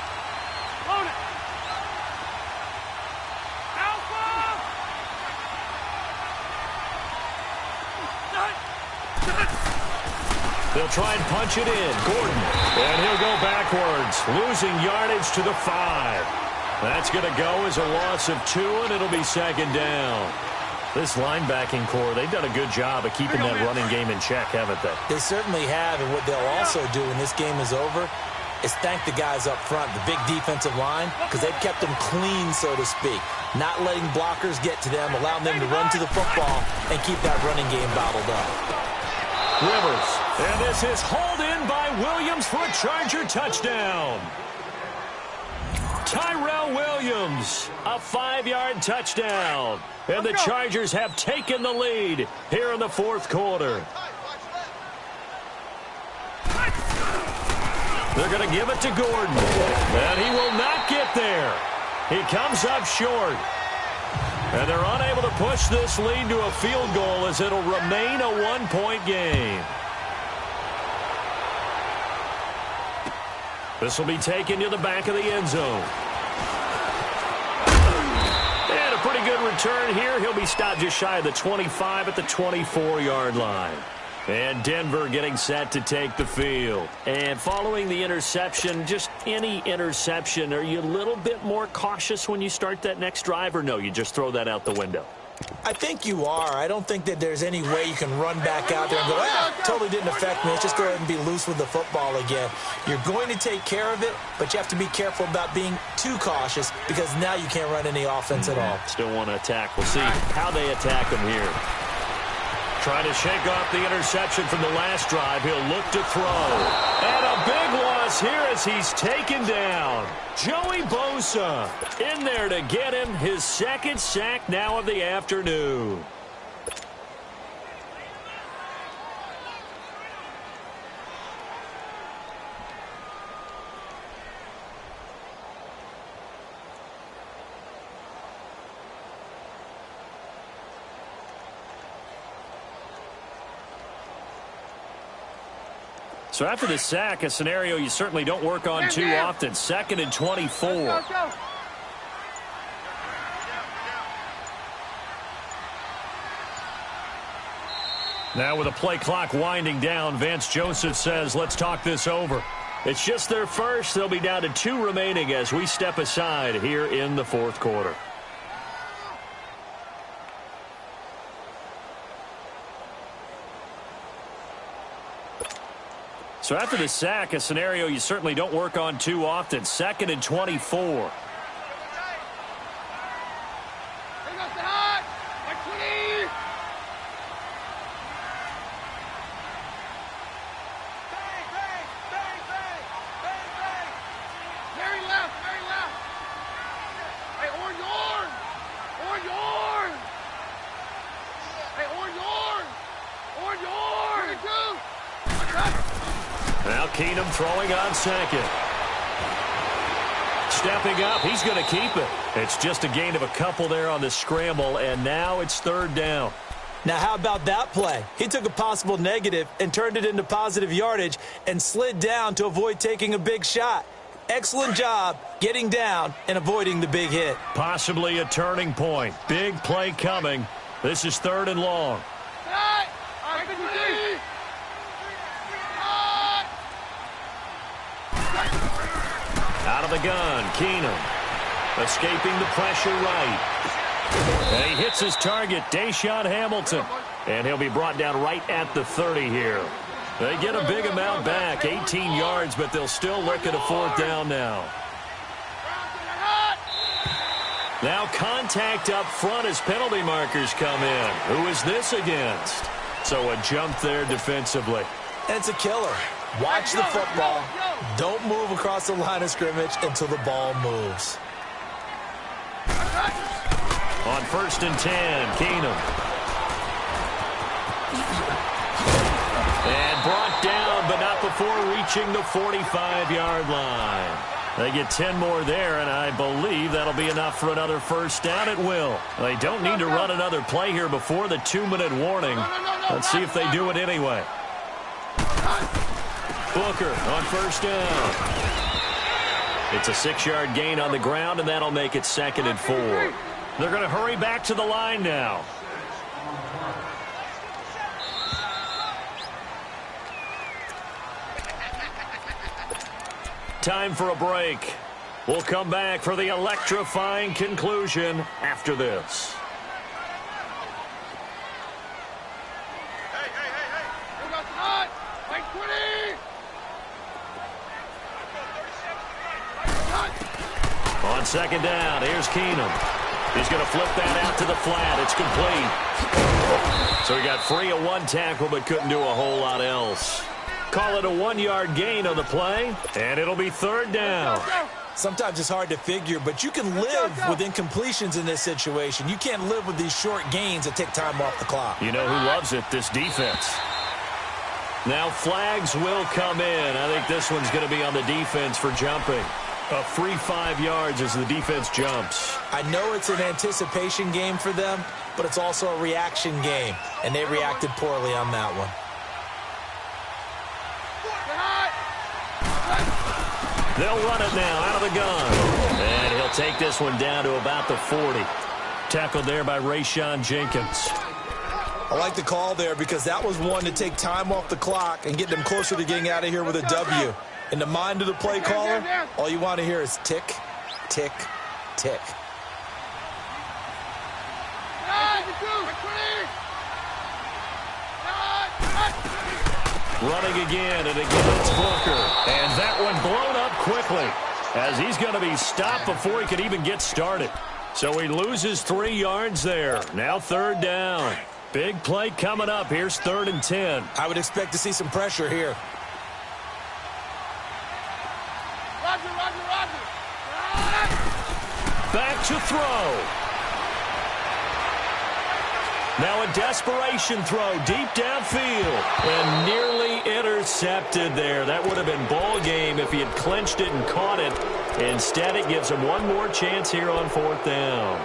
S4: Load it!
S2: They'll try and punch it in. Gordon. And he'll go backwards, losing yardage to the 5. That's going to go as a loss of 2, and it'll be 2nd down. This linebacking core, they've done a good job of keeping that running game in check, haven't they?
S3: They certainly have, and what they'll also do when this game is over is thank the guys up front, the big defensive line, because they've kept them clean, so to speak. Not letting blockers get to them, allowing them to run to the football and keep that running game bottled up.
S2: Rivers. And this is hauled in by Williams for a Charger touchdown. Tyrell Williams, a 5-yard touchdown. And the Chargers have taken the lead here in the 4th quarter. They're going to give it to Gordon. And he will not get there. He comes up short. And they're unable to push this lead to a field goal as it'll remain a 1-point game. This will be taken to the back of the end zone. And a pretty good return here. He'll be stopped just shy of the 25 at the 24-yard line. And Denver getting set to take the field. And following the interception, just any interception, are you a little bit more cautious when you start that next drive, or no, you just throw that out the window?
S3: I think you are. I don't think that there's any way you can run back out there and go, totally didn't affect me. Let's just go ahead and be loose with the football again. You're going to take care of it, but you have to be careful about being too cautious because now you can't run any offense at all.
S2: Still want to attack. We'll see how they attack him here. Trying to shake off the interception from the last drive. He'll look to throw. And a big loss here as he's taken down. Joey Bosa in there to get him his second sack now of the afternoon. So after the sack, a scenario you certainly don't work on too often. 2nd and 24.
S4: Go, go.
S2: Now with the play clock winding down, Vance Joseph says, let's talk this over. It's just their first. They'll be down to 2 remaining as we step aside here in the 4th quarter. So after the sack, a scenario you certainly don't work on too often. 2nd and 24. Now Keenum throwing on 2nd. Stepping up, he's going to keep it. It's just a gain of a couple there on the scramble, and now it's 3rd down.
S3: Now, how about that play? He took a possible negative and turned it into positive yardage and slid down to avoid taking a big shot. Excellent job getting down and avoiding the big hit.
S2: Possibly a turning point. Big play coming. This is 3rd and long. Out of the gun, Keenum. Escaping the pressure right. And he hits his target, Deshaun Hamilton. And he'll be brought down right at the 30 here. They get a big amount back, 18 yards, but they'll still look at a 4th down now. Now contact up front as penalty markers come in. Who is this against? So a jump there defensively.
S3: And it's a killer. Watch the football. Don't move across the line of scrimmage until the ball moves.
S2: On 1st and 10, Keenum. And brought down, but not before reaching the 45-yard line. They get 10 more there, and I believe that'll be enough for another 1st down. It will. They don't need to run another play here before the 2-minute warning. Let's see if they do it anyway. Booker on 1st down. It's a 6-yard gain on the ground, and that'll make it 2nd and 4. They're going to hurry back to the line now. Time for a break. We'll come back for the electrifying conclusion after this. On 2nd down, here's Keenum. He's going to flip that out to the flat. It's complete. So he got free of 1 tackle, but couldn't do a whole lot else. Call it a 1-yard gain on the play, and it'll be 3rd down.
S3: Sometimes it's hard to figure, but you can live with incompletions in this situation. You can't live with these short gains that take time off the clock.
S2: You know who loves it? This defense. Now flags will come in. I think this one's going to be on the defense for jumping. A free 5 yards as the defense jumps.
S3: I know it's an anticipation game for them, but it's also a reaction game, and they reacted poorly on that one.
S2: They'll run it now out of the gun. And he'll take this one down to about the 40. Tackled there by Rayshon Jenkins.
S3: I like the call there because that was one to take time off the clock and get them closer to getting out of here with a W. In the mind of the play caller, all you want to hear is tick, tick, tick.
S2: Running again, and again it's Booker. And that one blown up quickly as he's going to be stopped before he can even get started. So he loses 3 yards there. Now 3rd down. Big play coming up. Here's 3rd and 10.
S3: I would expect to see some pressure here.
S4: Roger.
S2: Back to throw. Now a desperation throw deep downfield and nearly intercepted there. That would have been ball game if he had clinched it and caught it. Instead, it gives him one more chance here on 4th down.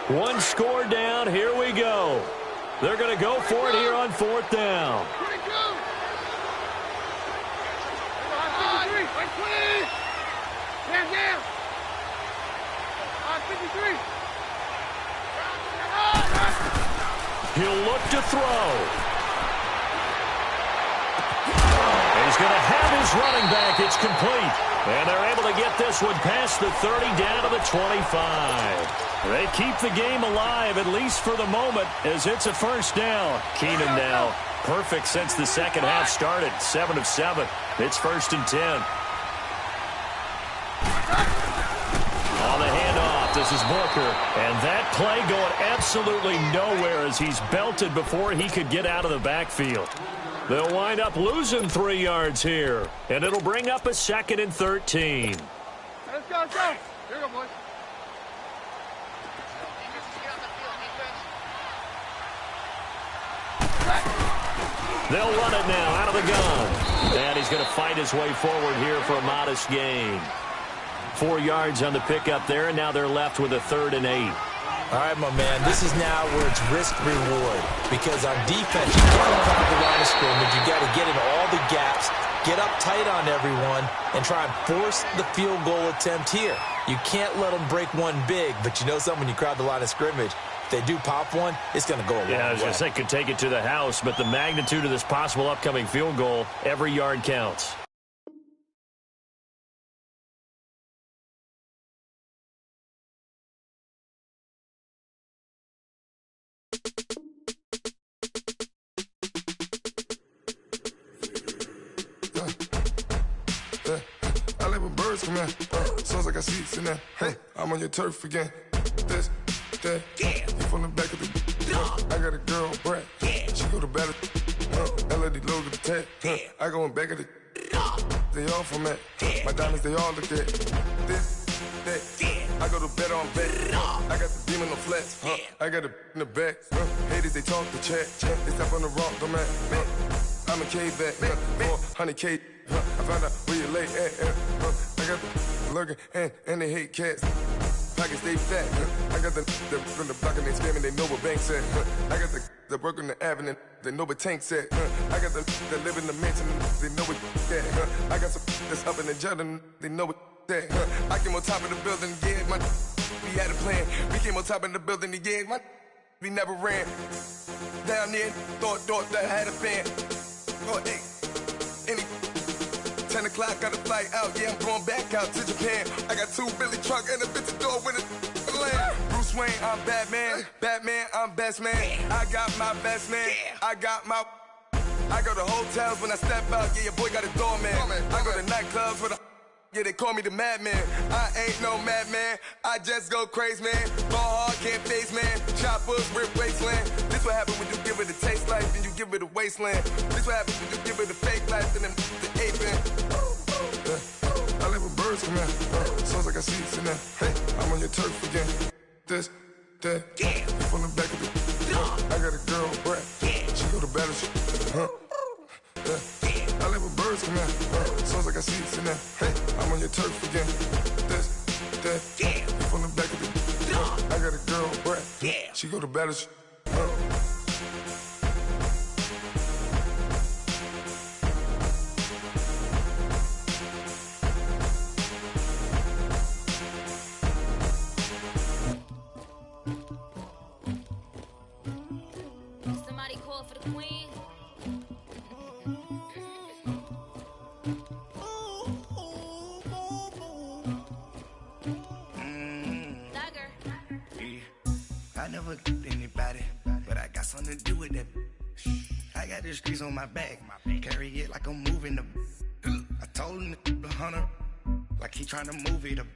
S2: 1 score down. Here we go. They're going to go for it here on 4th down. He'll look to throw. He's going to have his running back. It's complete. And they're able to get this one past the 30 down to the 25. They keep the game alive, at least for the moment, as it's a 1st down. Keenan now perfect since the second half started. 7 of 7. It's 1st and 10. On the handoff, this is Booker. And that play going absolutely nowhere as he's belted before he could get out of the backfield. They'll wind up losing 3 yards here. And it'll bring up a 2nd and 13.
S4: Let's go. Here we go, boys.
S2: They'll run it now out of the gun. And he's going to fight his way forward here for a modest gain. 4 yards on the pickup there, and now they're left with a 3rd and 8.
S3: All right, my man, this is now where it's risk-reward. Because on defense, you can't crowd the line of scrimmage. You got to get in all the gaps, get up tight on everyone, and try and force the field goal attempt here. You can't let them break one big, but you know something, when you crowd the line of scrimmage, if they do pop one, it's going to go a long way.
S2: Yeah, I was going to say, could take it to the house, but the magnitude of this possible upcoming field goal, every yard counts.
S5: I live with birds come in. Sounds like I seats in there. Hey, I'm on your turf again. This, that, you from the back of the. I got a girl, Brad. She go to battle. LED logo the tag. I go in back of the. They all from that. My diamonds, they all look at. This, that. I go to bed on bed. I got the demon on flats. I got it in the back. Haters, they talk the chat. They step on the rock, don't man. I'm a K-back. 400K. I found out where you lay at. I got the lurking and they hate cats. Pockets stay fat. I got the from the block and they scamming, they know what banks at. I got the work on the avenue, they know what tanks at. I got the live in the mansion, they know what that. I got some that's up in the Jordan, they know what that. I came on top of the building, yeah, my we had a plan. We came on top of the building, yeah, my we never ran. Down there, thought that I had a fan. Oh, hey, any 10 o'clock, got a flight out, yeah, I'm going back out to Japan. I got 2 Billy truck and a bitch door with a land. Bruce Wayne, I'm Batman. Batman, I'm best man. I got my best man. I got my. I go to hotels when I step out, yeah, your boy got a doorman. I go to nightclubs with a. Yeah, they call me the madman. I ain't no madman. I just go crazy, man. Ball hard, can't face, man. Choppers, rip wasteland. This what happen when you give it a taste life and you give it a wasteland. This what happen when you give it a fake life and then the aping. I live with birds come in. Sounds like I seats in there. Hey, I'm on your turf again. This, that, you from the back of the. I got a girl, Brad. She go to battle. I live with birds come in. Sounds like I seats in there. Hey, I'm on your turf again. This, that, you from the back of the. I got a girl, Brad. She go to battle.
S6: never anybody, but I got something to do with that. I got the streets on my back, carry it like I'm moving the. I told him the 100, like he trying to move it up.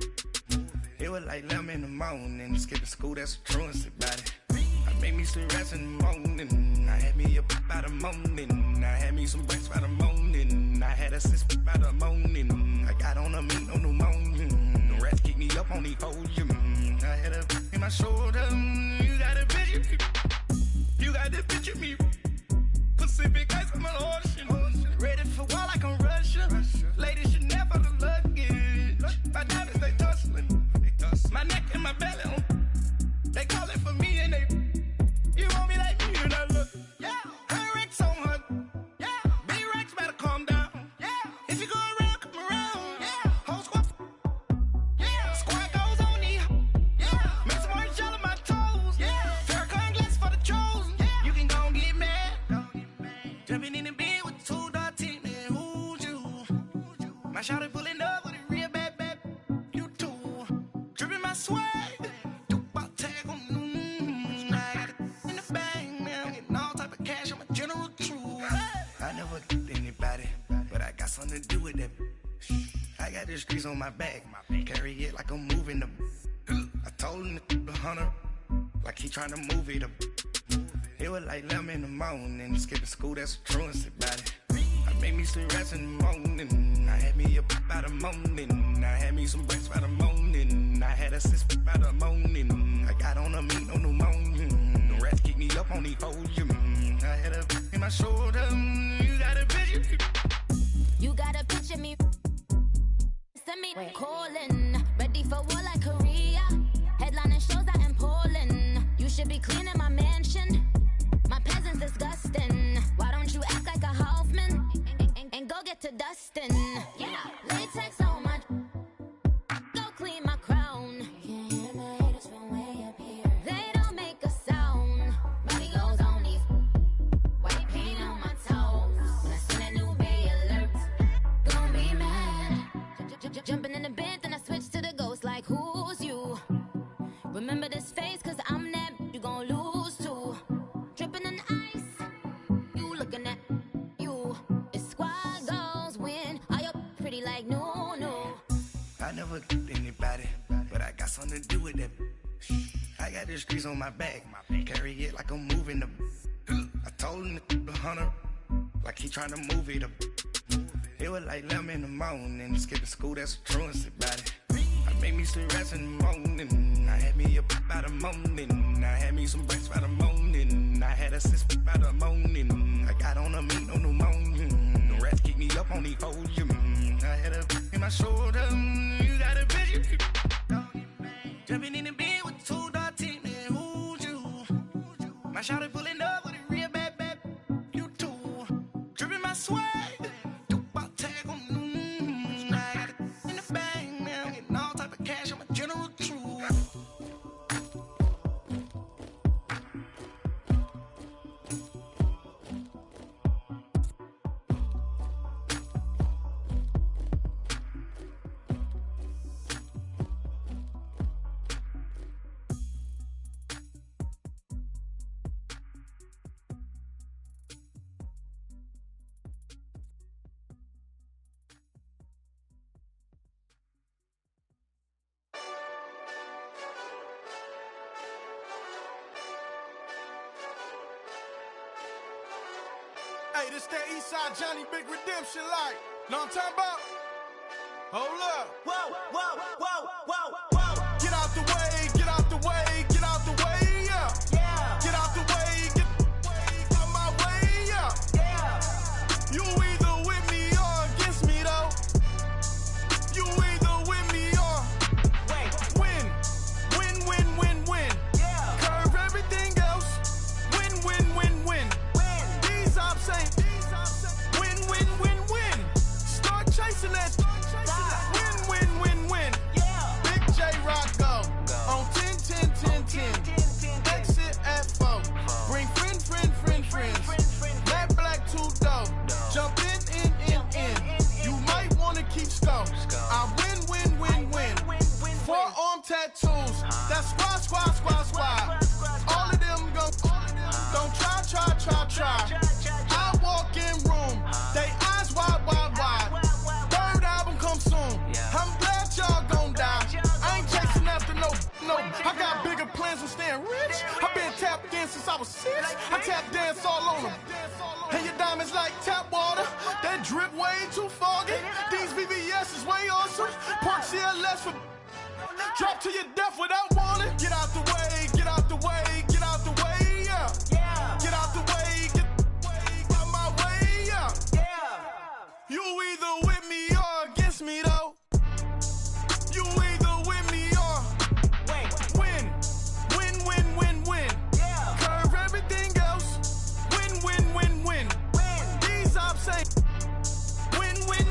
S6: It was like 11 in the morning, skipping school, that's the truancy about it. I made me some rest in the morning, I had me up by the morning, I had me some breaks by the morning, I had a sis by the morning, I got on a meat, no pneumonia, the rats keep me up on the podium, I had a in my shoulder, you got a picture me, you got the picture me, Pacific ice on my ocean, ready for war like I'm Russia, ladies should never the luggage, my diamonds they tussling, my neck and my belly on, they call it for me and they, you want me like me and I look, yeah, her Rex on her, yeah, B-Rex better calm down, yeah, if you go around, come around, yeah, whole squad, yeah, squad goes on me, yeah, make some orange gel on my toes, yeah, Farrakhan glass for the chosen, yeah, you can go and get mad, jumping in the bed with 2 dark teeth, man, who's you, my shawty pulling up with a real bad, you too, dripping my swag, something to do with that. I got the streets on my back, carry it like I'm moving the. I told him the 100, like he trying to move it up. It was like 11 in the morning, skipping school, that's the truancy about it. I made me some rest in the morning, I had me up by the morning, I had me some breaks by the morning, I had a sis by the morning, I got on a meat, no pneumonia, the rats keep me up on the podium, I had a in my shoulder, you got a picture.
S1: You gotta picture me. Send me calling. Ready for war like Korea. Headlining shows out in Poland. You should be cleaning my mansion. My peasants disgusting. Why don't you act like a Hoffman and go get to dustin'? Yeah, latex on my. Go clean my crown. Can't hear my haters from way up here. They don't make a sound. Money goes on these. White paint on my toes. When I send a new bay alert. Jumping in the bed, then I switch to the ghost like who's you? Remember this face, cause I'm that you gon' lose too. Dripping in ice, you looking at you. It's squad goals win, are you pretty like no?
S6: I never anybody, but I got something to do with that. I got the streets on my back, carry it like I'm moving the. I told him the 100, like he trying to move it up. It was like 11 in the morning, skipping school, that's the truancy about it. I made me some rest in the morning, I had me up by the morning, I had me some breaks by the morning, I had a sis by the morning, I got on a meat, no pneumonia, the rats keep me up on the podium, I had a in my shoulder, you got a picture, jumping in the bed with 2 dark teeth, man, who's you? My shawty pulling up with a real bad, you too, dripping my swag.
S4: Hey, this that Eastside Johnny Big Redemption like. Know what I'm talking about? Hold up.
S6: Whoa, whoa, whoa, whoa, whoa.
S4: Get out the way, get out the way, get out the way, yeah.
S6: Yeah.
S4: Get out the way, get out my way, yeah.
S6: Yeah.
S4: You either with me or against me, though. You either with me or win. Win.
S6: Yeah.
S4: Curve everything else. Win. These ops ain't. Win. Start chasing that. Win.
S6: Yeah.
S4: Big J Rock go. On 10. Exit at 4. Bring friends. Matt Black 2 dope. Jump in. You might wanna keep score. I win. 4 arm tattoos. That's squad. All plans on staying rich. I've been tap dancing since I was 6. I tap dance all on them. And your diamonds like tap water. That drip way too foggy. These VVS is way awesome. Park CLS for drop to your death without warning. Get out the way, get out the way, get out the way, yeah. Get out the way, get out my way, yeah. You either with me or against me though. You either with me or win. Win. Curve everything else. Win. These ops ain't win.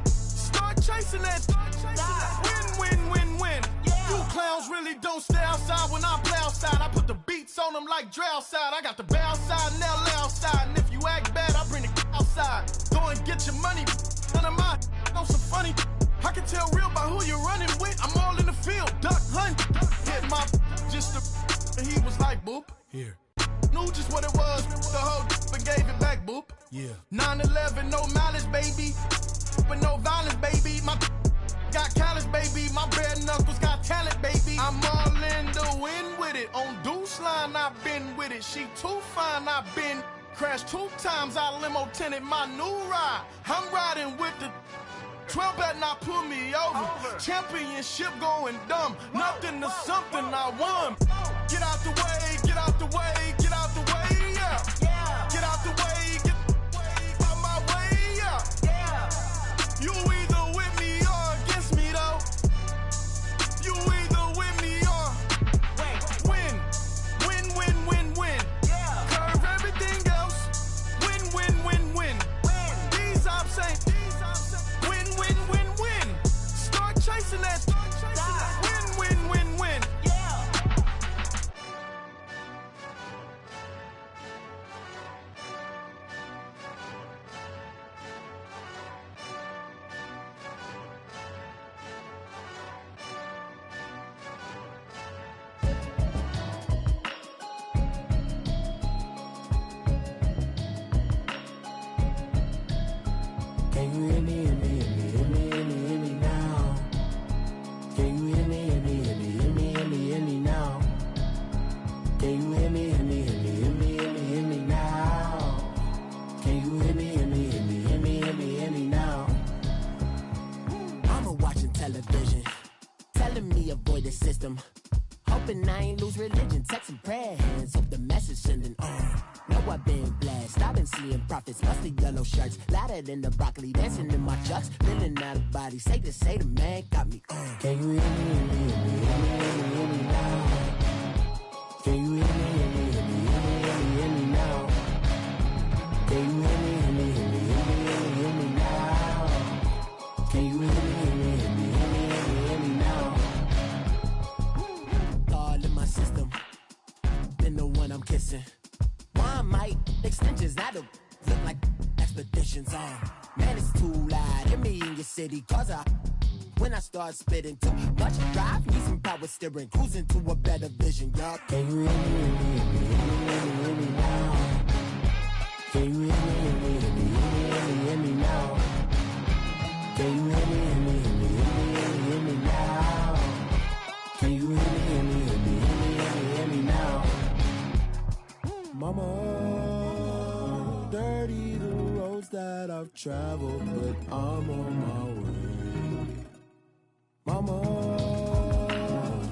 S4: Start chasing that. Win. You clowns really don't stay outside when I play outside. I put the beats on them like Dre outside. I got the bow side and LA outside. And if you act bad, I bring the outside. Go and get your money. None of my know some funny. I can tell real by who you're running with. I'm all in the field, duck hunt. Hit my just the and he was like boop. Here. Knew just what it was. The whole and gave it back, boop. Yeah. 9/11, no malice, baby. But no violence, baby. My got callous, baby. My bare knuckles got talent, baby. I'm all in the wind with it. On Deuce line, I've been with it. She too fine, I've been crashed 2 times. I limo tinted my new ride. I'm riding with the 12 better not pull me over. Championship going dumb. Nothing to something I won. Get out the way, get out the way, get out the way, yeah. Get out the way, get out my way, yeah. You either with me or against me though. You either with me or win. Curve everything else. Win. These ops ain't win. Start chasing that. Win.
S7: Can you hear me now? Can you hear me now? Can you hear me now? Can you hear me now? Mama watching television, telling me avoid the system. Hoping I ain't lose religion, texting prayer hands, hope the message sending on. Know I've been blessed, I've been seeing prophets, mostly yellow shirts, louder than the broccoli, dancing in my chucks, feeling out of body, say the man got me on. Can you hear me now? Can you hear me now? Can you hear me now? Can you hear me now? All in my system, been the one I'm kissing. One might extensions that'll look like expeditions on. Man, it's too loud. Hear me in your city, cause when I start spitting too much drive, need some power steering, cruising to a better vision, y'all. Can you hear me now? Can you hear me now? Can you hear me now? Can you hear me now? Mama, dirty the roads that I've traveled, but I'm on my way. Mama,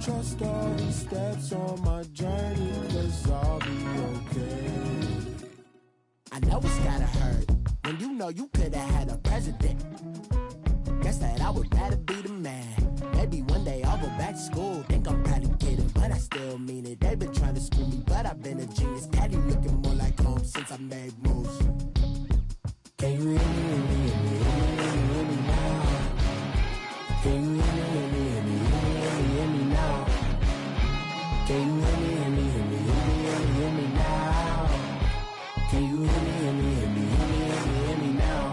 S7: trust all the steps on my journey, 'cause I'll be okay. I know it's gotta hurt when you know you could've had a president. Guess that I would rather be the man. Maybe one day I'll go back to school. Think I'm proud of kidding, but I still mean it. They've been trying to school me, but I've been a genius. Daddy looking more like home since I made moves. Can you hear me now? Can you hear me now? Can you hear me now? Can you hear me now?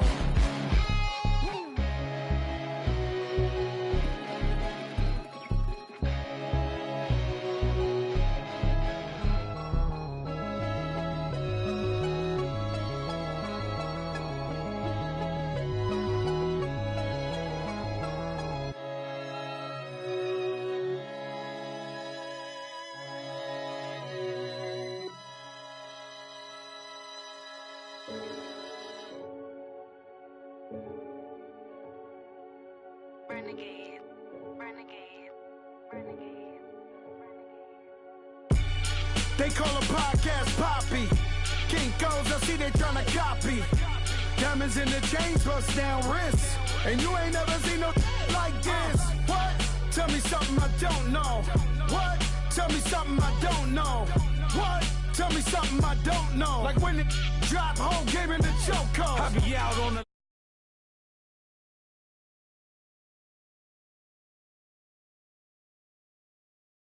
S1: renegade, renegade, renegade.
S4: They call a podcast Poppy. Kinkos, I see they tryna copy. Diamonds in the chains, bust down wrists. And you ain't never seen no like this. What? Tell me something I don't know. What? Tell me something I don't know. What? Tell me something I don't know. Like when it drop, whole game in the chokehold. I be out on the